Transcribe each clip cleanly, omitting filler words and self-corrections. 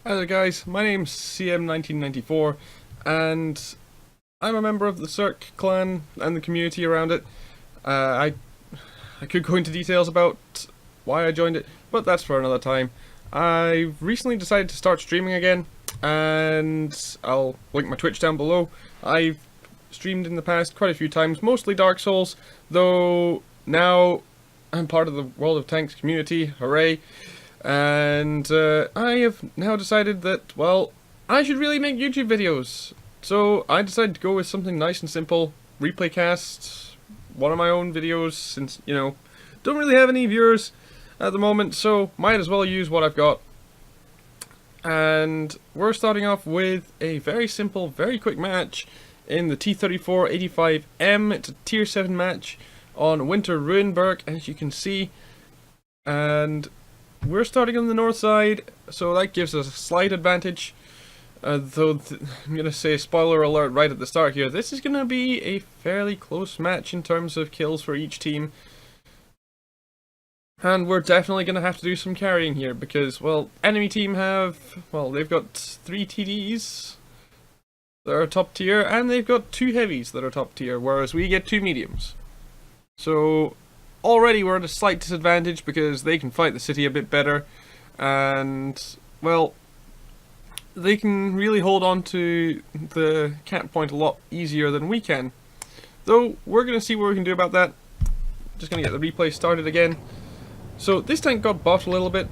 Hi there guys, my name's CM1994 and I'm a member of the Cirque clan and the community around it. I could go into details about why I joined it, but that's for another time. I recently decided to start streaming again, and I'll link my Twitch down below. I've streamed in the past quite a few times, mostly Dark Souls, though now I'm part of the World of Tanks community, hooray. And I have now decided that, well, I should really make YouTube videos. So I decided to go with something nice and simple, Replaycast, one of my own videos, since, don't really have any viewers at the moment, so might as well use what I've got. And we're starting off with a very simple, very quick match in the T-34-85M. It's a tier 7 match on Winter Ruinberg, as you can see. And we're starting on the north side, so that gives us a slight advantage. Though I'm going to say spoiler alert right at the start here, this is going to be a fairly close match in terms of kills for each team. And we're definitely going to have to do some carrying here because, well, enemy team they've got 3 TDs that are top tier, and they've got 2 heavies that are top tier, whereas we get 2 mediums. So already we're at a slight disadvantage because they can fight the city a bit better, and, well, they can really hold on to the camp point a lot easier than we can. Though, we're going to see what we can do about that. Just going to get the replay started again. So, this tank got buffed a little bit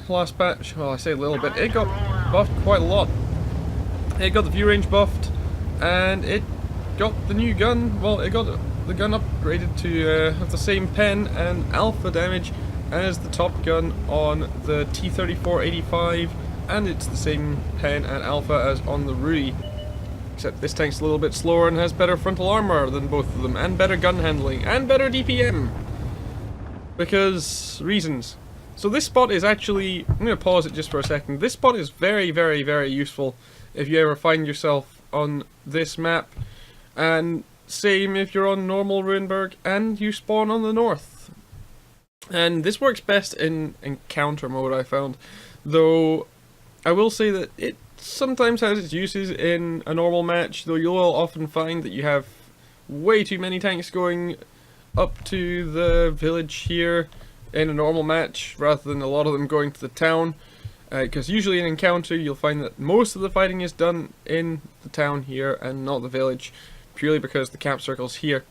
last patch. Well, I say a little bit. It got buffed quite a lot. It got the view range buffed, and it got the new gun. Well, it got the gun upgraded to have the same pen and alpha damage as the top gun on the T-34-85, and it's the same pen and alpha as on the Rui. Except this tank's a little bit slower and has better frontal armor than both of them, and better gun handling, and better DPM. Because reasons. So this spot is actually, I'm going to pause it just for a second. This spot is very, very, very useful if you ever find yourself on this map. And same if you're on normal Ruinberg and you spawn on the north. And this works best in encounter mode, I found. Though I will say that it sometimes has its uses in a normal match, though you'll often find that you have way too many tanks going up to the village here in a normal match rather than a lot of them going to the town. Because usually in encounter you'll find that most of the fighting is done in the town here and not the village, purely because the camp circle's here.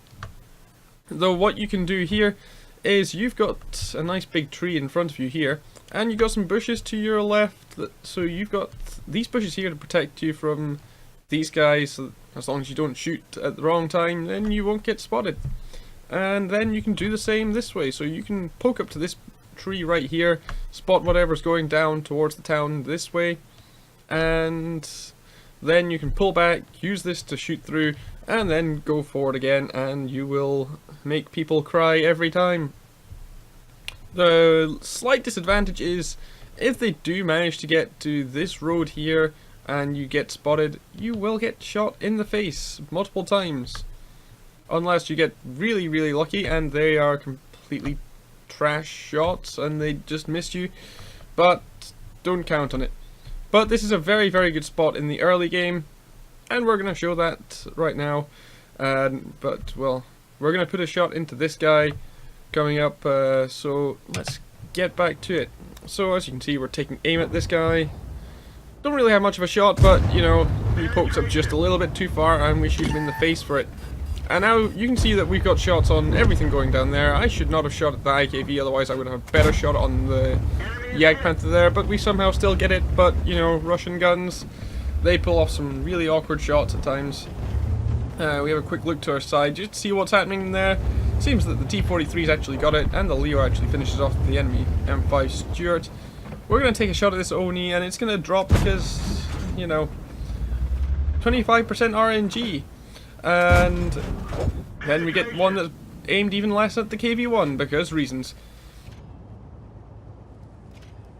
Though what you can do here is you've got a nice big tree in front of you here, and you've got some bushes to your left, so you've got these bushes here to protect you from these guys. So as long as you don't shoot at the wrong time, then you won't get spotted. And then you can do the same this way, so you can poke up to this tree right here, spot whatever's going down towards the town this way, and then you can pull back, use this to shoot through, and then go forward again, and you will make people cry every time. The slight disadvantage is, if they do manage to get to this road here, and you get spotted, you will get shot in the face multiple times. Unless you get really, really lucky and they are completely trash shots and they just missed you. But don't count on it. But this is a very, very good spot in the early game, and we're going to show that right now. But, well, we're going to put a shot into this guy coming up, so let's get back to it. So as you can see, we're taking aim at this guy. Don't really have much of a shot, but, he pokes up just a little bit too far and we shoot him in the face for it. And now you can see that we've got shots on everything going down there. I should not have shot at the IKV, otherwise I would have a better shot on the Jagdpanther there, but we somehow still get it. But, Russian guns, they pull off some really awkward shots at times. We have a quick look to our side just to see what's happening there. Seems that the T-43's actually got it, and the Leo actually finishes off the enemy M5 Stuart. We're going to take a shot at this Oni, and it's going to drop because, 25% RNG. And then we get one that's aimed even less at the KV-1 because reasons.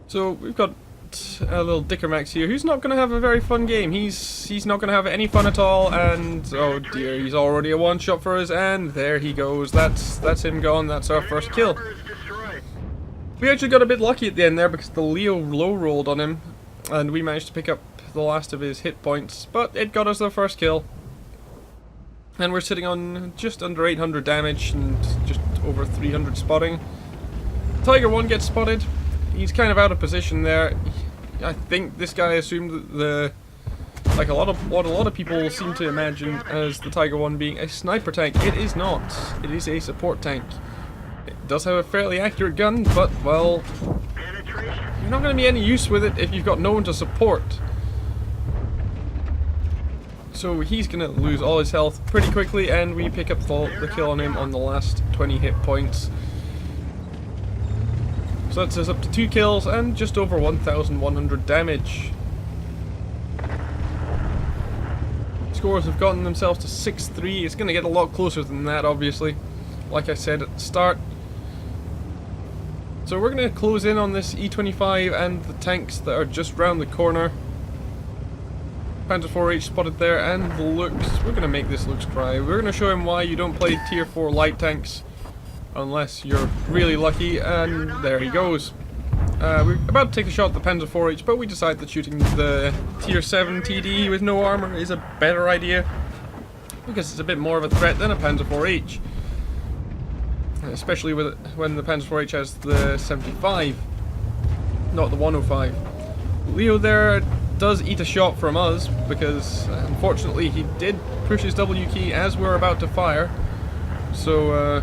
So we've got a little Dickermax here who's not going to have a very fun game. He's not going to have any fun at all, and oh dear, he's already a one shot for us, and there he goes. That's him gone. That's our first kill. We actually got a bit lucky at the end there because the Leo low rolled on him and we managed to pick up the last of his hit points, but it got us the first kill. And we're sitting on just under 800 damage and just over 300 spotting. Tiger 1 gets spotted. He's kind of out of position there. I think this guy assumed that like a lot of people seem to imagine as the Tiger 1 being a sniper tank. It is not. It is a support tank. It does have a fairly accurate gun, but, well, you're not going to be any use with it if you've got no one to support. So he's going to lose all his health pretty quickly, and we pick up the kill on him on the last 20 hit points. So that's us up to 2 kills and just over 1,100 damage. Scores have gotten themselves to 6-3. It's going to get a lot closer than that, obviously, like I said at the start. So we're going to close in on this E25 and the tanks that are just round the corner. Panzer 4H spotted there, and the looks. We're going to make this looks cry. We're going to show him why you don't play tier 4 light tanks unless you're really lucky, and there he goes. We're about to take a shot at the Panzer 4H, but we decide that shooting the tier 7 TD with no armor is a better idea, because it's a bit more of a threat than a Panzer 4H. Especially when the Panzer 4H has the 75, not the 105. Leo there does eat a shot from us, because unfortunately he did push his W key as we're about to fire. So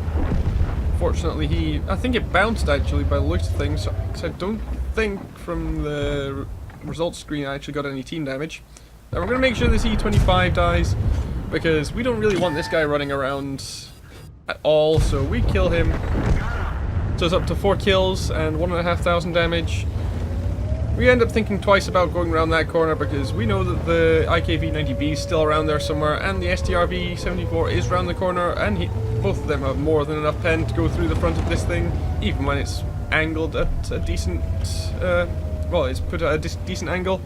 fortunately I think it bounced actually by the looks of things, so I don't think from the results screen I actually got any team damage. Now we're going to make sure this E25 dies, because we don't really want this guy running around at all, so we kill him. So it's up to 4 kills and 1,500 damage. We end up thinking twice about going around that corner, because we know that the IKV-90B is still around there somewhere, and the STRV-74 is around the corner, and both of them have more than enough pen to go through the front of this thing, even when it's angled at a decent, well, it's put at a decent angle.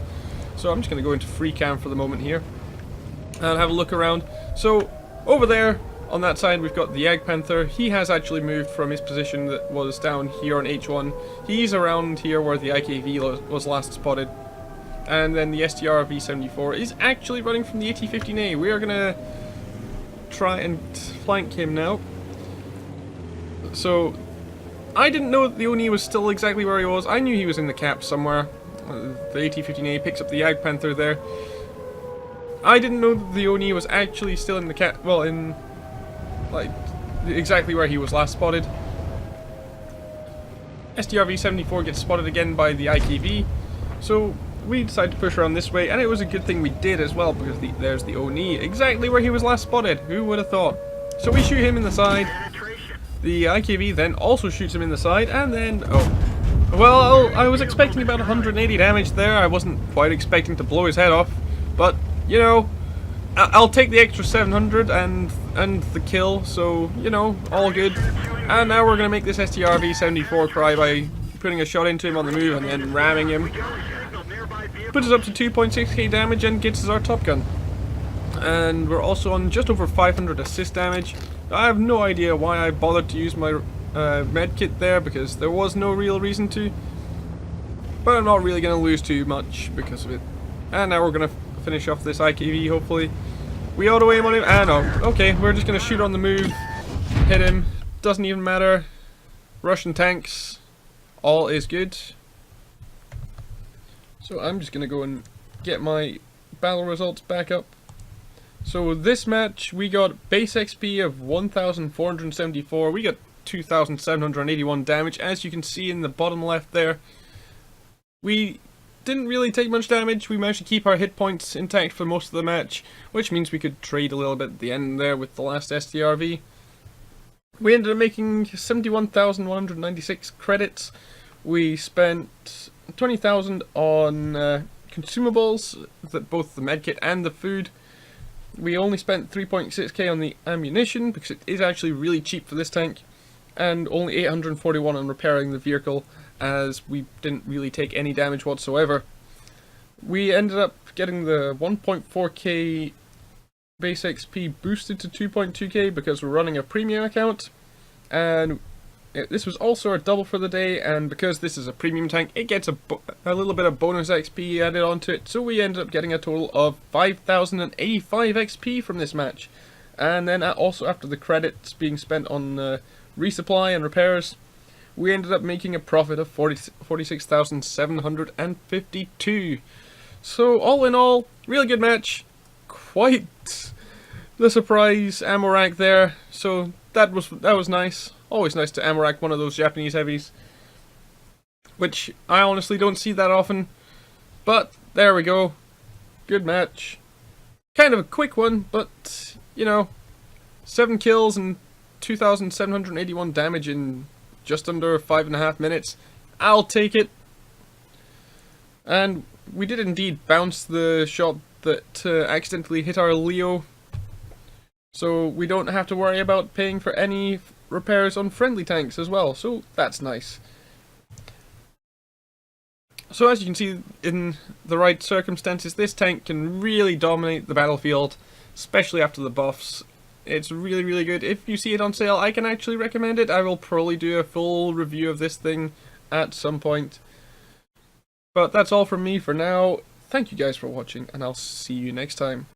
So I'm just going to go into free cam for the moment here and have a look around. So over there on that side we've got the Jagdpanther. He has actually moved from his position that was down here on H1. He's around here where the IKV was last spotted. And then the STR-V74 is actually running from the AT-15A. We are going to try and flank him now. So I didn't know that the Oni was still exactly where he was. I knew he was in the cap somewhere. The AT-15A picks up the Jagdpanther there. I didn't know that the Oni was actually still in the cap, well, in like exactly where he was last spotted. STR-V74 gets spotted again by the IKV, so we decided to push around this way, and it was a good thing we did as well, because there's the Oni exactly where he was last spotted. Who would have thought? So we shoot him in the side. The IKV then also shoots him in the side, and then well, I was expecting about 180 damage there. I wasn't quite expecting to blow his head off, but you know, I'll take the extra 700 and the kill, so, you know, all good. And now we're going to make this STR-V74 cry by putting a shot into him on the move and then ramming him. Puts us up to 2.6k damage and gets us our top gun. And we're also on just over 500 assist damage. I have no idea why I bothered to use my med kit there, because there was no real reason to. But I'm not really going to lose too much because of it. And now we're going to finish off this IKV, hopefully. We auto aim on him. Ah, no. Okay, we're just going to shoot on the move. Hit him. Doesn't even matter. Russian tanks. All is good. So I'm just going to go and get my battle results back up. So this match, we got base XP of 1,474. We got 2,781 damage. As you can see in the bottom left there. We didn't really take much damage. We managed to keep our hit points intact for most of the match, which means we could trade a little bit at the end there with the last STRV. We ended up making 71,196 credits. We spent 20,000 on consumables, both the medkit and the food. We only spent 3.6k on the ammunition, because it is actually really cheap for this tank, and only 841 on repairing the vehicle, as we didn't really take any damage whatsoever. We ended up getting the 1.4k base XP boosted to 2.2k because we're running a premium account, and This was also a double for the day, and because this is a premium tank, it gets a little bit of bonus XP added onto it, so we ended up getting a total of 5,085 XP from this match. And then also after the credits being spent on resupply and repairs, we ended up making a profit of 46,752. So all in all, really good match. Quite the surprise ammo rank there, so that was nice. Always nice to ammo rack one of those Japanese heavies, which I honestly don't see that often. But there we go. Good match. Kind of a quick one, but you know, 7 kills and 2,781 damage in just under 5.5 minutes. I'll take it. And we did indeed bounce the shot that accidentally hit our Leo, so we don't have to worry about paying for any repairs on friendly tanks as well, so that's nice. So as you can see, in the right circumstances, this tank can really dominate the battlefield, especially after the buffs. It's really, really good. If you see it on sale, I can actually recommend it. I will probably do a full review of this thing at some point. But that's all from me for now. Thank you guys for watching, and I'll see you next time.